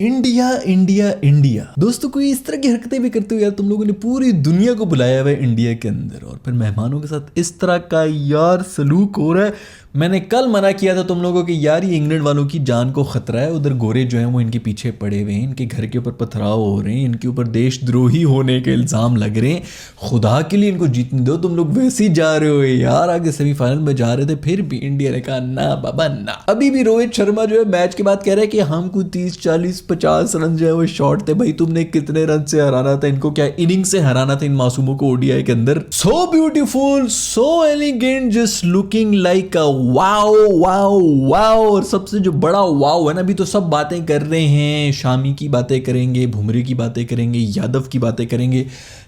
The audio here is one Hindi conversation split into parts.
India India India. दोस्तों कोई इस तरह की हरकतें भी करते हो यार, तुम लोगों ने पूरी दुनिया को बुलाया हुआ है इंडिया के अंदर, और फिर मेहमानों के साथ इस तरह का यार सलूक हो रहा है। मैंने कल मना किया था तुम लोगों कि यार ये इंग्लैंड वालों की जान को खतरा है, उधर गोरे जो हैं वो इनके पीछे पड़े हुए हैं, इनके घर के ऊपर पथराव हो रहे हैं, इनके ऊपर देशद्रोही होने के इल्ज़ाम लग रहे हैं। खुदा के लिए इनको जीतने दो, तुम लोग वैसे ही जा रहे हो यार, आगे सेमीफाइनल में जा रहे थे फिर भी इंडिया ने कहा ना बाबा ना। अभी भी रोहित शर्मा जो है मैच के बाद कह रहा है कि हमको 30-40-50 रन जो है वो शॉर्ट थे। भाई तुमने कितने रन से हराना था इनको, क्या इनिंग से हराना था इन मासूमों को ओडीआई के अंदर। So beautiful, so elegant, just looking like a wow wow wow. और सबसे जो बड़ा वाओ है ना, अभी तो सब बातें कर रहे हैं, शामी की बातें करेंगे, भुमरे की बातें करेंगे, यादव की बातें करेंगे,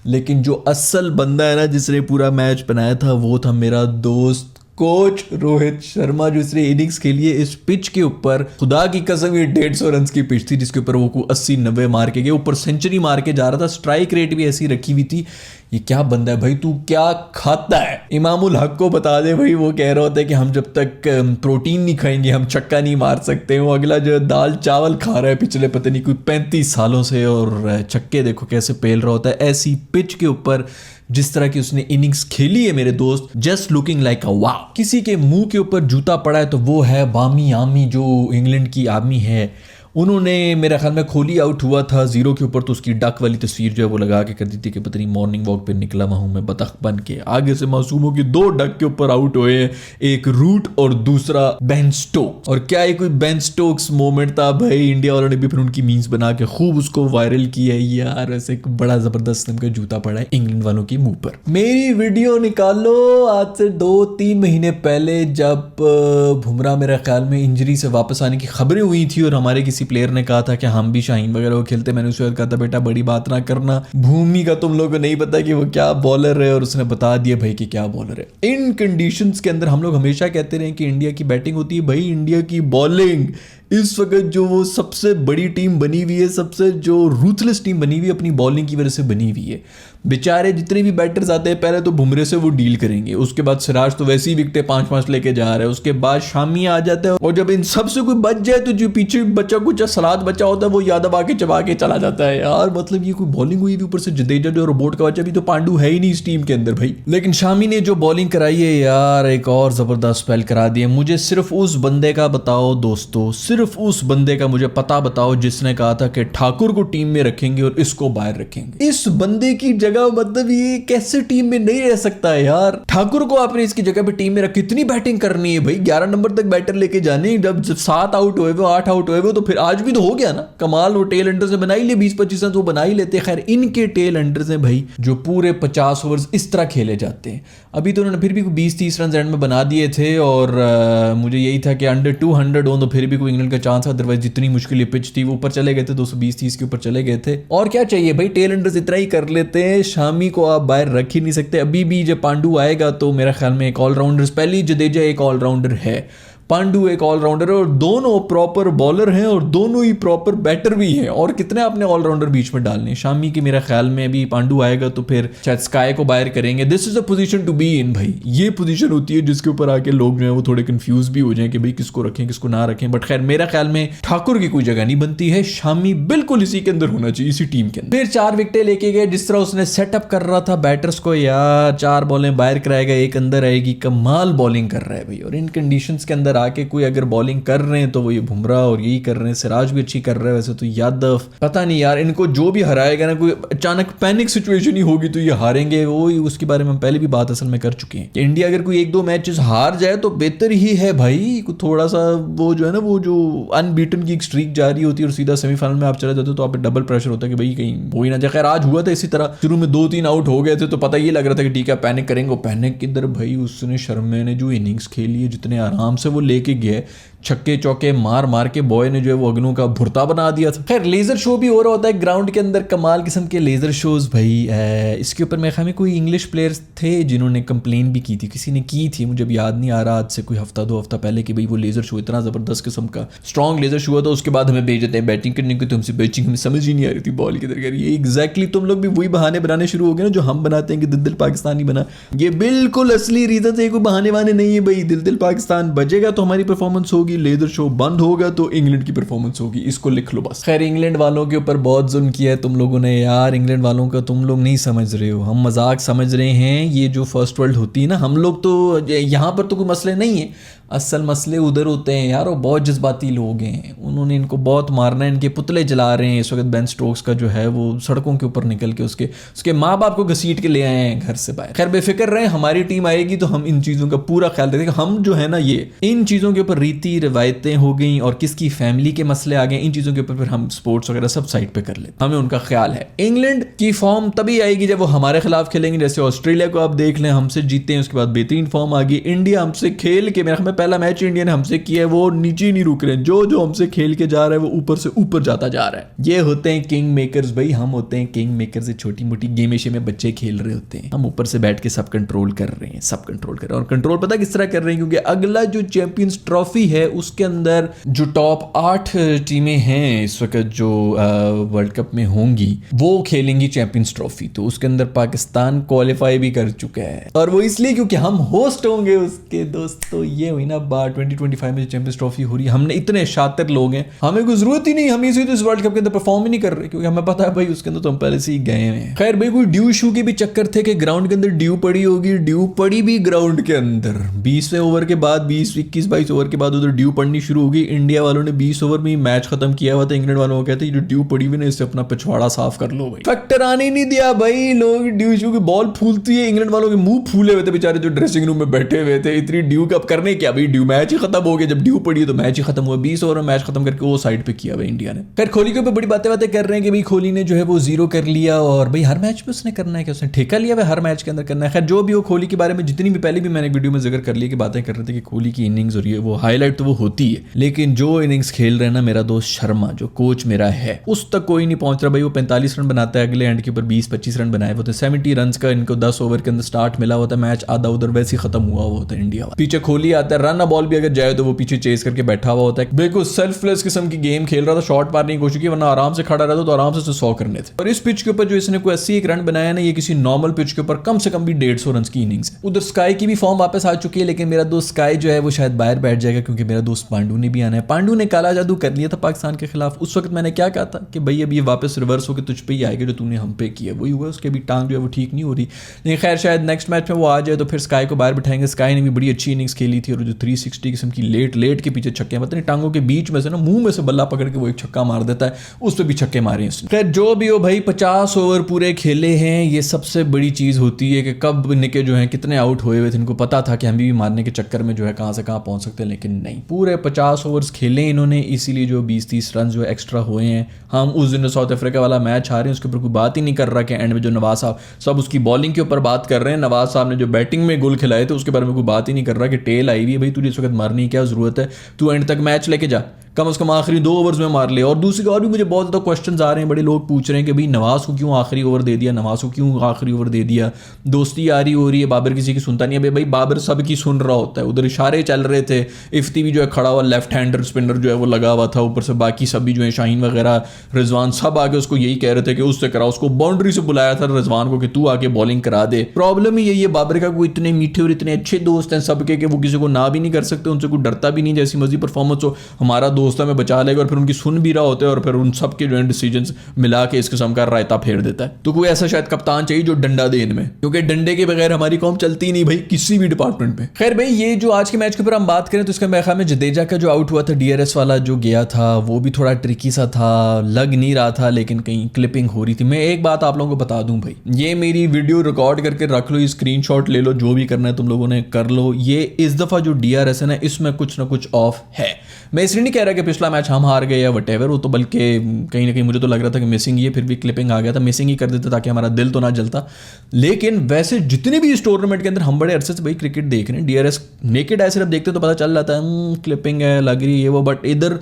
लेकिन जो असल बंदा है ना जिसने पूरा मैच बनाया था वो था मेरा दोस्त कोच रोहित शर्मा, जो इसने इनिंग्स खेली है इस पिच के ऊपर। खुदा की कसम ये 150 रन की पिच थी जिसके ऊपर वो 80-90 मार के गए, ऊपर सेंचुरी मार के जा रहा था, स्ट्राइक रेट भी ऐसी रखी हुई थी। ये क्या बंदा है भाई, तू क्या खाता है? इमामुल हक को बता दे भाई, वो कह रहा होता है कि हम जब तक प्रोटीन नहीं खाएंगे हम छक्का नहीं मार सकते। वो अगला जो दाल चावल खा रहा है पिछले पता नहीं कोई 35 सालों से, और छक्के देखो कैसे पेल रहा होता है ऐसी पिच के ऊपर जिस तरह की उसने इनिंग्स खेली है मेरे दोस्त। जस्ट लुकिंग लाइक अ वाव। किसी के मुंह के ऊपर जूता पड़ा है तो वो है बामी आमी, जो इंग्लैंड की आर्मी है। उन्होंने मेरा ख्याल में कोहली आउट हुआ था 0 के ऊपर, तो उसकी डक वाली तस्वीर जो है वो लगा के कर दी थी कि पता नहीं मॉर्निंग वॉक पे निकला हुआ हूँ मैं बतख बन के। आगे से मासूमों की 2 डक के ऊपर आउट हुए हैं, एक रूट और दूसरा बेन स्टोक्स। और क्या ये कोई बेन स्टोक्स मोमेंट था भाई, इंडिया वालों ने भी फिर उनकी मीम्स बना के खूब उसको वायरल किया है यार। ऐसे एक बड़ा जबरदस्त किस्म का जूता पड़ा है इंग्लैंड वालों के मुंह पर। मेरी वीडियो निकालो आज से 2-3 महीने पहले, जब बुमराह मेरा ख्याल में इंजरी से वापस आने की खबरें हुई थी और हमारे किसी प्लेयर ने कहा था कि हम भी शाहीन वगैरह को खेलते। मैंने उसे कहा था बेटा बड़ी बात ना करना, भूमि का तुम लोगों को नहीं पता कि वो क्या बॉलर है, और उसने बता दिया भाई कि क्या बॉलर है। इन कंडीशंस के अंदर हम लोग हमेशा कहते रहे कि इंडिया की बैटिंग होती है, भाई इंडिया की बॉलिंग इस वक्त जो वो सबसे बड़ी टीम बनी हुई है, सबसे जो रूथलेस टीम बनी हुई है अपनी बॉलिंग की वजह से बनी हुई है। बेचारे जितने भी बैटर्स आते हैं पहले तो बुमरे से वो डील करेंगे, उसके बाद सिराज तो वैसे ही विकेटें 5-5 लेके जा रहा है, उसके बाद शामी आ जाता है, और जब इन सब से कोई बच जाए तो जो पीछे बच्चा कुछ सलाद बच्चा होता है वो यादव आके चबा के चला जाता है यार। मतलब ये कोई बॉलिंग हुई भी, ऊपर से जडेजा जो रोबोट का बच्चा भी, तो पांडू है ही नहीं इस टीम के अंदर भाई। लेकिन शामी ने जो बॉलिंग कराई है यार, एक और जबरदस्त स्पेल करा दिया। मुझे सिर्फ उस बंदे का बताओ दोस्तों, सिर्फ उस बंदे का मुझे पता बताओ जिसने कहा था कि ठाकुर को टीम में रखेंगे और इसको बाहर रखेंगे। इस बंदे की जगह मतलब ये कैसे टीम में नहीं रह सकता है यार। ठाकुर को आपने इसकी जगह पे टीम में रख, कितनी बैटिंग करनी है भाई, 11 नंबर तक बैटर लेके जाने। जब 7 आउट हुए वो 8 आउट हुए वो, तो फिर आज भी तो हो गया ना कमाल। वो टेल एंडर से बना ही ले 20-25 रन तो बना ही लेते। खैर इनके टेल एंडर से भाई जो पूरे 50 ओवर्स इस तरह खेले जाते हैं। अभी तो उन्होंने फिर भी 20-30 रन एंड में बना दिए थे, और मुझे यही था कि अंडर 200 हो तो फिर भी कोई इंग्लैंड का चांस, अदरवाइज जितनी मुश्किल पिच थी वो ऊपर चले गए थे, 220-30 के ऊपर चले गए थे। और क्या चाहिए भाई, टेल एंडर्स इतना ही कर लेते हैं। शामी को आप बाहर रख ही नहीं सकते। अभी भी जब पांडू आएगा तो मेरा ख्याल में एक ऑलराउंडर, पहले जडेजा एक ऑलराउंडर है, पांडू एक ऑलराउंडर है, और दोनों प्रॉपर बॉलर हैं और दोनों ही प्रॉपर बैटर भी हैं। और कितने आपने ऑलराउंडर बीच में डालने शामी के। मेरा ख्याल में अभी पांडू आएगा तो फिर शायद स्काई को बाहर करेंगे। This is a position to be in भाई। ये पोजीशन होती है जिसके ऊपर आके लोग जो है वो थोड़े कंफ्यूज भी हो जाए कि भाई किसको रखें किसको ना रखें। बट खैर मेरा ख्याल में ठाकुर की कोई जगह नहीं बनती है, शामी बिल्कुल इसी के अंदर होना चाहिए, इसी टीम के अंदर। फिर 4 विकेटें लेके गए, जिस तरह उसने सेटअप कर रहा था बैटर्स को यार, 4 बॉलें बाहर कराएगा, एक अंदर आएगी, कमाल बॉलिंग कर रहा है भाई। और इन कंडीशंस के अंदर आके कोई अगर बॉलिंग कर रहे हैं तो वो ये बुमराह और यही कर रहे हैं। सिराज भी अच्छी कर रहा है वैसे तो, यादव पता नहीं यार, इनको जो भी हराएगा ना, कोई अचानक पैनिक सिचुएशन ही होगी तो ये हारेंगे। वो उसके बारे में हम पहले भी बात असल में कर चुके हैं कि इंडिया अगर कोई 1-2 मैचेस हार जाए तो बेहतर ही है भाई। थोड़ा सा वो जो है ना, वो जो अनबीटन की एक स्ट्रीक जारी होती है और सीधा सेमीफाइनल में आप चले जाते हो तो आप डबल प्रेशर होता है कि भाई कहीं हो ही ना जाए। खैर आज हुआ था इसी तरह, शुरू में 2-3 आउट हो गए थे तो पता ये लग रहा था कि ठीक है पैनिक करेंगे। पैनिक किधर भाई, उसने शर्मे ने जो इनिंग्स खेली है, जितने आराम से वो लेके गया, छक्के चौके मार मार के बॉय ने जो है वो अगनों का भुरता बना दिया था। खैर लेजर शो भी हो रहा होता है ग्राउंड के अंदर, कमाल किस्म के लेजर शोज भाई। इसके ऊपर मेरे ख्याल में कोई इंग्लिश प्लेयर्स थे जिन्होंने कंप्लेन भी की थी, किसी ने की थी, मुझे भी याद नहीं आ रहा, आज से कोई हफ्ता 2 हफ्ता पहले, कि भाई वो लेजर शो इतना जबरदस्त किस्म का स्ट्रॉन्ग लेजर शो हुआ था। उसके बाद हमें भेज देते हैं बैटिंग करने को, तो हमसे बैटिंग हमें समझ ही नहीं आ रही थी बॉल की तरह। ये एग्जैक्टली तुम लोग भी वही बहाने बनाने शुरू हो गए ना जो हम बनाते हैं कि दिल पाकिस्तानी बना। ये बिल्कुल असली रीजन है, कोई बहाने वाने नहीं है भाई। दिल पाकिस्तान बजेगा तो हमारी परफॉर्मेंस होगी, होगी, लेजर शो बंद होगा तो इंग्लैंड की परफॉर्मेंस होगी, इसको लिख लो बस। खैर इंग्लैंड वालों के ऊपर बहुत जुल्म किया है तुम लोगों ने यार, इंग्लैंड वालों का तुम लोग नहीं समझ रहे हो, हम मजाक समझ रहे हैं। ये जो फर्स्ट वर्ल्ड होती है ना, हम लोग तो यहाँ पर तो कोई मसले नहीं है, असल मसले उधर होते हैं यार। वो बहुत जज्बाती लोग हैं, उन्होंने इनको बहुत मारना है, इनके पुतले जला रहे हैं इस वक्त। बेन स्टोक्स का जो है वो सड़कों के ऊपर निकल के उसके माँ बाप को घसीट के ले आए हैं घर से बाहर। खैर बेफिक्र रहे, हमारी टीम आएगी तो हम इन चीज़ों का पूरा ख्याल रखेंगे। हम जो है ना, ये इन चीज़ों के ऊपर रीति रिवायतें हो गई और किसकी फैमिली के मसले आ गए, इन चीज़ों के ऊपर फिर हम स्पोर्ट्स वगैरह सब साइड पे कर लेते, हमें उनका ख्याल है। इंग्लैंड की फॉर्म तभी आएगी जब वो हमारे खिलाफ खेलेंगे। जैसे ऑस्ट्रेलिया को आप देख लें, हमसे जीते हैं, उसके बाद बेहतरीन फॉर्म आ गई। इंडिया हमसे खेल के, मेरा ख्याल पहला मैच इंडिया ने हमसे किया है, वो नीचे नहीं रुक रहे हैं, जो हमसे खेल के जा रहा है वो ऊपर से ऊपर जाता जा रहा है। ये होते हैं किंग मेकर्स भाई, हम होते हैं किंग मेकर्स। छोटी मोटी गेम में बच्चे खेल रहे होते हैं, हम ऊपर से बैठ के सब कंट्रोल कर रहे हैं, सब कंट्रोल कर रहे हैं। और कंट्रोल पता किस तरह कर रहे हैं, क्योंकि अगला जो चैंपियंस ट्रॉफी है उसके अंदर जो टॉप 8 टीमें हैं इस वक्त जो वर्ल्ड कप में होंगी वो खेलेंगी चैंपियंस ट्रॉफी। तो उसके अंदर पाकिस्तान क्वालिफाई भी कर चुका है, और वो इसलिए क्योंकि हम होस्ट होंगे उसके। दोस्तों ये हुई ना बात, 2025 में चैंपियंस ट्रॉफी हो रही है, हमने इतने शातिर लोग हैं, हमें कोई जरूरत ही नहीं, हम इसी तो इस वर्ल्ड कप के अंदर परफॉर्म ही नहीं कर रहे, क्योंकि हमें पता है भाई उसके अंदर तो हम पहले से ही गए हैं। खैर भाई कोई ड्यू शू के भी चक्कर थे कि ग्राउंड के अंदर ड्यू पड़ी होगी, ड्यू पड़ी भी ग्राउंड के अंदर 20वें ओवर के बाद, 20 21 22 ओवर के बाद उधर ड्यू पड़नी शुरू होगी। इंडिया वालों ने 20 ओवर में मैच खत्म किया हुआ था, इंग्लैंड वालों को कहते जो ड्यू पड़ी हुई ना इससे अपना पिछवाड़ा साफ कर लो भाई। फैक्टर आने नहीं दिया भाई, लोग ड्यू शू की बॉल फूलती है, इंग्लैंड वालों के मुंह फूले हुए थे बेचारे जो ड्रेसिंग रूम में बैठे हुए थे। इतनी ड्यू कब करने क्या भाई, ड्यू मैच ही खत्म हो गया, जब ड्यू पड़ी है तो मैच ही खत्म हुआ। 20 ओवर में मैच खत्म करके वो साइड पे किया हुआ इंडिया ने। खैर कोहली के ऊपर बड़ी बातें कर रहे हैं कि भाई कोहली ने जो है वो 0 कर लिया, और भाई हर मैच में उसने करना है, कि उसने ठेका लिया है हर मैच के अंदर करना है। खैर जो भी हो, कोहली के बारे में जितनी भी पहले भी मैंने वीडियो में जिक्र कर लिया कि बातें कर रहे थे कि कोहली की इनिंग्स और ये वो हाईलाइट तो वो होती है, लेकिन जो इनिंग्स खेल रहे हैं ना मेरा दोस्त शर्मा जो कोच मेरा है, उस तक कोई नहीं पहुंच रहा भाई। वो 45 रन बनाता है, अगले एंड के ऊपर 20-25 रन बनाए होते, 70 रन का इनको 10 ओवर के अंदर स्टार्ट मिला होता है, मैच आधा उधर वैसे ही खत्म हुआ होता है इंडिया वाला। पीछे कोहली आता है, रन बॉल भी अगर जाए तो वो पीछे चेस करके बैठा हुआ होता है, बिल्कुल सेल्फलेस किस्म की गेम खेल रहा था, शॉट मारने की कोशिश की, वरना आराम से खड़ा रहता तो आराम से 100 करने थे। और इस पिच के ऊपर जो इसने कोई 81 रन बनाया ना, ये किसी नॉर्मल पिच के ऊपर कम से कम भी 150 रन की इनिंग्स है। उधर स्काई की भी फॉर्म वापस आ चुकी है, लेकिन मेरा दोस्त स्काई जो है वो शायद बाहर बैठ जाएगा, क्योंकि मेरा दोस्त पांडू ने भी आना है। पांडू ने काला जादू कर लिया था पाकिस्तान के खिलाफ, उस वक्त मैंने क्या कहा था कि भाई अब ये वापस रिवर्स होकर तुझ पे ही आएगा जो तूने हम पे किया, वही हुआ। उसके भी टांग जो है वो ठीक नहीं हो रही, लेकिन खैर शायद नेक्स्ट मैच में वो आ जाए तो फिर स्काई को बाहर बिठाएंगे। स्काई ने भी बड़ी अच्छी इनिंग्स खेली थी, और जो 360 किस्म की लेट के पीछे छक्के, पता नहीं टांगों के बीच में से ना मुंह में से बल्ला पकड़ के वो एक छक्का मार देता है, उस पर भी छक्के मारे उसने। खैर जो भी हो भाई, 50 ओवर पूरे खेले हैं, ये सबसे बड़ी चीज़ होती है कि कब इनके जो है कितने आउट हुए हुए थे। इनको पता था कि हम भी मारने के चक्कर में जो है कहाँ से कहाँ पहुँच सकते हैं, लेकिन नहीं, पूरे 50 ओवर्स खेले इन्होंने, इसीलिए जो 20-30 रन जो एक्स्ट्रा हुए हैं। हम उस दिन साउथ अफ्रीका वाला मैच हारे हैं, उसके ऊपर कोई बात ही नहीं कर रहा कि एंड में जो नवाज साहब सब उसकी बॉलिंग के ऊपर बात कर रहे हैं। नवाज साहब ने जो बैटिंग में गोल खिलाए थे उसके बारे में कोई बात ही नहीं कर रहा कि टेल आई हुई है भाई, तुझे इस वक्त मारने की क्या जरूरत है, तू एंड तक मैच लेके जा, कम से कम आखिरी 2 ओवर्स में मार ले। और दूसरी और भी मुझे बहुत ज़्यादा क्वेश्चंस आ रहे हैं, बड़े लोग पूछ रहे हैं कि भाई नवाज को क्यों आखिरी ओवर दे दिया, नवाज को क्यों आखिरी ओवर दे दिया, दोस्ती यारी हो रही है, बाबर किसी की सुनता नहीं है। भाई बाबर सब की सुन रहा होता है, उधर इशारे चल रहे थे, इफ्ती भी जो है खड़ा हुआ लेफ्ट हैंडर स्पिनर जो है वो लगा हुआ था, ऊपर से बाकी सभी जो है शाहीन वगैरह रिजवान सब आके उसको यही कह रहे थे कि उससे करा, उसको बाउंड्री से बुलाया था रिजवान को कि तू आके बॉलिंग करा दे। प्रॉब्लम ही यही है बाबर का, कोई इतने मीठे और इतने अच्छे दोस्त हैं सबके कि वो किसी को ना भी नहीं कर सकते, उनसे कोई डरता भी नहीं, जैसी मर्जी परफॉर्मेंस हो हमारा दोस्त है मैं बचा लेगा, और फिर उनकी सुन भी रहा होता है, और फिर उन सब के जो है डिसीजंस मिला के इस किस्म का रायता फेर देता है। तो कोई ऐसा शायद कप्तान चाहिए जो डंडा दे इनमें, क्योंकि डंडे के बगैर हमारी कौम चलती नहीं भाई किसी भी डिपार्टमेंट में। खैर भाई ये जो आज के मैच के ऊपर हम बात करें तो इसका मेरे ख्याल में जडेजा का जो आउट हुआ था डीआरएस वाला जो गया था वो भी थोड़ा ट्रिकी सा था, लग नहीं रहा था, लेकिन कहीं क्लिपिंग हो रही थी। मैं एक बात आप लोगों को बता दूं भाई, ये मेरी वीडियो रिकॉर्ड करके रख लो, स्क्रीनशॉट ले लो, जो भी करना है तुम लोगों ने कर लो। ये इस दफा जो डीआरएस है ना इसमें कुछ ना कुछ ऑफ है। मैं इसलिए नहीं कह रहा कि पिछला मैच हम हार गए या वटेवर, वो तो बल्कि कहीं ना कहीं मुझे तो लग रहा था कि मिसिंग ही है, फिर भी क्लिपिंग आ गया था, मिसिंग ही कर देते ताकि हमारा दिल तो ना जलता। लेकिन वैसे जितने भी इस टूर्नामेंट के अंदर हम बड़े अरसे से भाई क्रिकेट देख रहे हैं, डीआरएस नेकेड आई सिर्फ देखते तो पता चल जाता है क्लिपिंग है लग रही है वो, बट इधर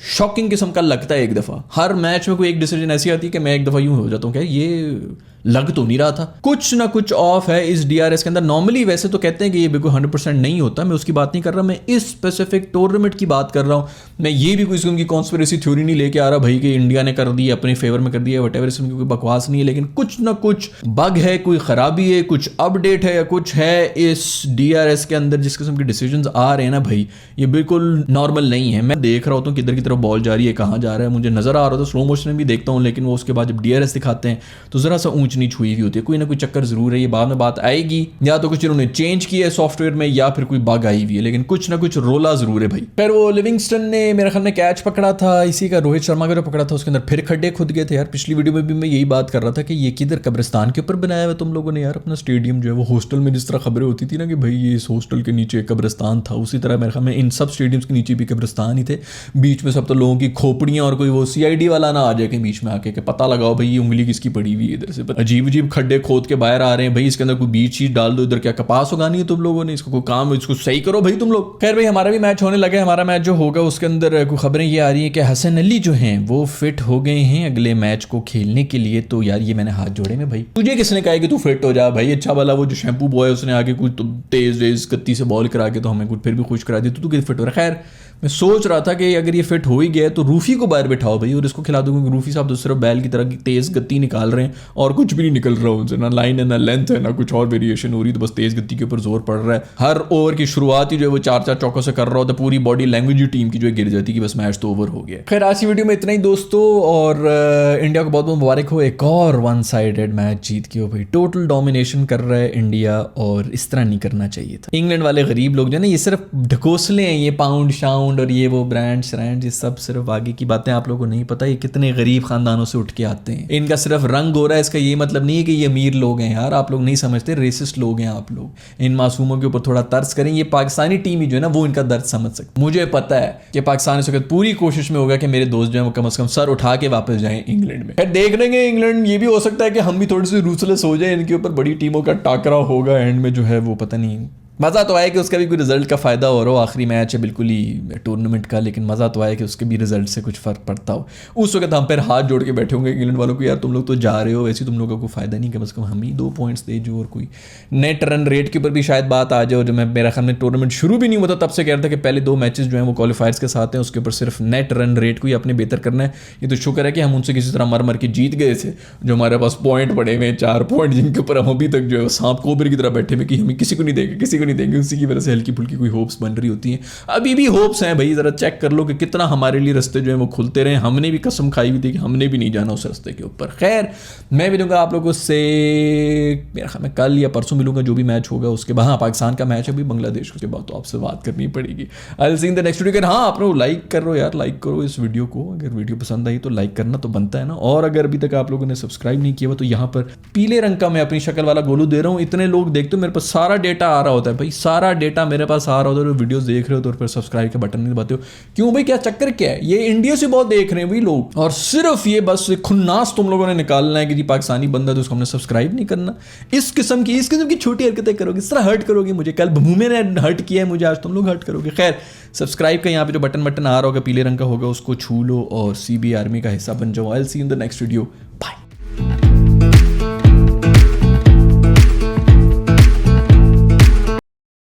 शॉकिंग किस्म का लगता है। एक दफ़ा हर मैच में कोई एक डिसीजन ऐसी आती है कि मैं एक दफ़ा यूँ हो जाता हूँ क्या ये लग तो नहीं रहा था। कुछ ना कुछ ऑफ है इस DRS के अंदर। नॉर्मली वैसे तो कहते हैं कि ये बिल्कुल 100% नहीं होता, मैं उसकी बात नहीं कर रहा, मैं इस स्पेसिफिक टूर्नामेंट की बात कर रहा हूँ। मैं ये भी कोई उनकी कॉन्स्पिरेसी थ्योरी नहीं लेके आ रहा भाई कि इंडिया ने कर दी अपने फेवर में कर दिया, वटेवर, इसमें कोई बकवास नहीं है, लेकिन कुछ ना कुछ बग है, कोई खराबी है, कुछ अपडेट है या कुछ है इस DRS के अंदर जिस किस्म के डिसीजंस आ रहे हैं ना भाई, ये बिल्कुल नॉर्मल नहीं है। मैं देख रहा होता हूँ किधर की तरफ बॉल जा रही है, कहाँ जा रहा है, मुझे नजर आ रहा था, स्लो मोशन में भी देखता हूँ, लेकिन वो उसके बाद जब DRS दिखाते हैं तो जरा सा ऊंच नीच हुई होती है, कोई ना कोई चक्कर जरूर है, ये बाद में बात आएगी, या तो कुछ इन्होंने चेंज किया है सॉफ्टवेयर में या फिर कोई बग आई हुई है, लेकिन कुछ ना कुछ रोला जरूर है भाई। फिर वो लिविंगस्टन ने मेरे ख्याल में कैच पकड़ा था, इसी का रोहित शर्मा का जो पकड़ा था उसके अंदर फिर खड्डे खुद गए थे यार। पिछली वीडियो में भी मैं यही बात कर रहा था कि ये किधर कब्रिस्तान के ऊपर बनाया हुआ तुम लोगों ने यार अपना स्टेडियम जो है, वो हॉस्टल में जिस तरह खबरें होती थी ना कि भाई ये इस हॉस्टल के नीचे कब्रिस्तान था, उसी तरह मेरे ख्याल में इन सब स्टेडियम्स के नीचे भी कब्रिस्तान ही थे। बीच में सब तो लोगों की खोपड़ियां और कोई वो CID वाला ना आ जाए कि बीच में आके कि पता लगाओ भाई ये उंगली किसकी पड़ी हुई है इधर से, अजीब अजीब खड्डे खोद के बाहर आ रहे हैं भाई, इसके अंदर कोई बीज चीज डाल दो, इधर क्या कपास उगानी है तुम लोगों ने, इसको कोई काम, इसको सही करो भाई तुम लोग। खैर भाई हमारा भी मैच होने लगा है, हमारा मैच जो होगा उसके अंदर कुछ खबरें ये आ रही है कि हसन अली जो हैं वो फिट हो गए हैं अगले मैच को खेलने के लिए। तो यार ये मैंने हाथ जोड़े में भाई, तुझे किसने कहा कि तू फिट हो जा भाई, अच्छा वाला वो जो शैम्पू बॉय उसने आगे कुछ तो तेज तेज कत्ती से बॉल करा के तो हमें कुछ फिर भी खुश करा दी, तो तू फिट हो रहा। खैर मैं सोच रहा था कि अगर ये फिट हो ही गया तो रूफी को बाहर बिठाओ भाई और इसको खिला दो, क्योंकि रूफी साहब तो सिर्फ बैल की तरह की तेज गति निकाल रहे हैं और कुछ भी नहीं निकल रहा उनसे, ना लाइन है ना लेंथ है ना कुछ और वेरिएशन हो रही, तो बस तेज गति के ऊपर जोर पड़ रहा है। हर ओवर की शुरुआत ही जो है वो 4-4 चौकों से कर रहा होता, पूरी बॉडी लैंग्वेज टीम की जो है गिर जाती कि बस मैच तो ओवर हो गया। खैर आज की वीडियो में इतना ही दोस्तों, और इंडिया को बहुत बहुत मुबारक हो, एक और 1 साइडेड मैच जीत के हो भाई, टोटल डोमिनेशन कर रहा है इंडिया और इस तरह नहीं करना चाहिए था। इंग्लैंड वाले गरीब लोग जो है ना, ये सिर्फ ढकोसले हैं, ये पाउंड शाउंड और ये वो ब्रांड ये सब सिर्फ आगे की बातें, आप लोगों को नहीं पता ये कितने गरीब खानदानों से उठ के आते हैं। इनका सिर्फ रंग हो रहा है, इसका ये मतलब नहीं है कि ये अमीर लोग हैं यार, आप लोग नहीं समझते, रेसिस्ट लोग हैं आप लोग। इन मासूमों के ऊपर थोड़ा तरस करें, ये पाकिस्तानी टीम ही जो है ना वो इनका दर्द समझ सकती। मुझे पता है कि पाकिस्तान इस वक्त पूरी कोशिश में होगा कि मेरे दोस्त जो है वो कम से कम सर उठा के वापस जाएं इंग्लैंड में। देख लेंगे इंग्लैंड, ये भी हो सकता है कि हम भी थोड़ी सी रूसलेस हो जाए, इनके ऊपर बड़ी टीमों का टाकरा होगा एंड में जो है वो पता नहीं। मज़ा तो आया कि उसका भी कोई रिजल्ट का फ़ायदा हो रहा हो, आखिरी मैच है बिल्कुल ही टूर्नामेंट का, लेकिन मज़ा तो आया कि उसके भी रिजल्ट से कुछ फ़र्क पड़ता हो। उस वक्त हम फिर हाथ जोड़ के बैठे होंगे इंग्लैंड वालों को, यार तुम लोग तो जा रहे हो, वैसे तुम लोगों को फ़ायदा नहीं, कम से कम हम ही 2 पॉइंट्स दे जो, और कोई नेट रन रेट के ऊपर भी शायद बात आ जाए। जो मैं मेरा ख्याल में टूर्नामेंट शुरू भी नहीं होता तब से कह रहा था कि पहले 2 मैचेस जो हैं वो क्वालिफायर्स के साथ हैं, उसके ऊपर सिर्फ नेट रन रेट को ही अपने बेहतर करना है। ये तो शुक्र है कि हम उनसे किसी तरह मर मर के जीत गए थे, जो हमारे पास पॉइंट पड़े हुए 4 पॉइंट, जिनके ऊपर हम अभी तक जो है सांप कोबरे की तरह बैठे हुए कि हमें किसी को नहीं देंगे, किसी को नहीं देंगे, उसी की वजह से हल्की फुल्की कोई होप्स बन रही होती हैं। अभी भी होप्स हैं भाई, जरा चेक कर लो कि कितना हमारे लिए रास्ते जो है वो खुलते रहे। हमने भी कसम खाई हुई थी कि हमने भी नहीं जाना उस रास्ते के ऊपर। खैर मैं मिलूंगा आप लोगों से मेरा ख्याल में कल या परसों मिलूंगा, जो भी मैच होगा उसके बाद। हाँ पाकिस्तान का मैच है अभी बांग्लादेश के बाद, तो आपसे बात करनी पड़ेगी। I will see in the next video. हाँ आप लोग लाइक कर लो यार, लाइक करो इस वीडियो को, अगर वीडियो पसंद आई तो लाइक करना तो बनता है ना। और अगर अभी तक आप लोगों ने सब्सक्राइब नहीं किया हुआ तो यहाँ पर पीले रंग का मैं अपनी शक्ल वाला गोलू दे रहा हूँ। इतने लोग देखते हो, मेरे पास सारा डेटा आ रहा होता है भाई, सारा डेटा मेरे पास आ रहा होता है। वीडियोस देख रहे हो तो फिर सब्सक्राइब का बटन नहीं दबाते हो, क्यों भाई? क्या चक्कर क्या है? ये इंडिया से बहुत देख रहे हैं भाई लोग, और सिर्फ ये बस खुन्नास तुम लोगों ने निकालना है कि जी पाकिस्तानी बंदा तो उसको हमने सब्सक्राइब नहीं करना। इस किस्म की छोटी हरकतें करोगे, इस तरह हर्ट करोगे मुझे। कल भूमे ने हर्ट किया है मुझे, आज तुम लोग हर्ट करोगे। खैर सब्सक्राइब का यहाँ पे जो बटन आ रहा होगा पीले रंग का होगा, उसको छू लो और CB आर्मी का हिस्सा बन जाओ। I will see in the next video.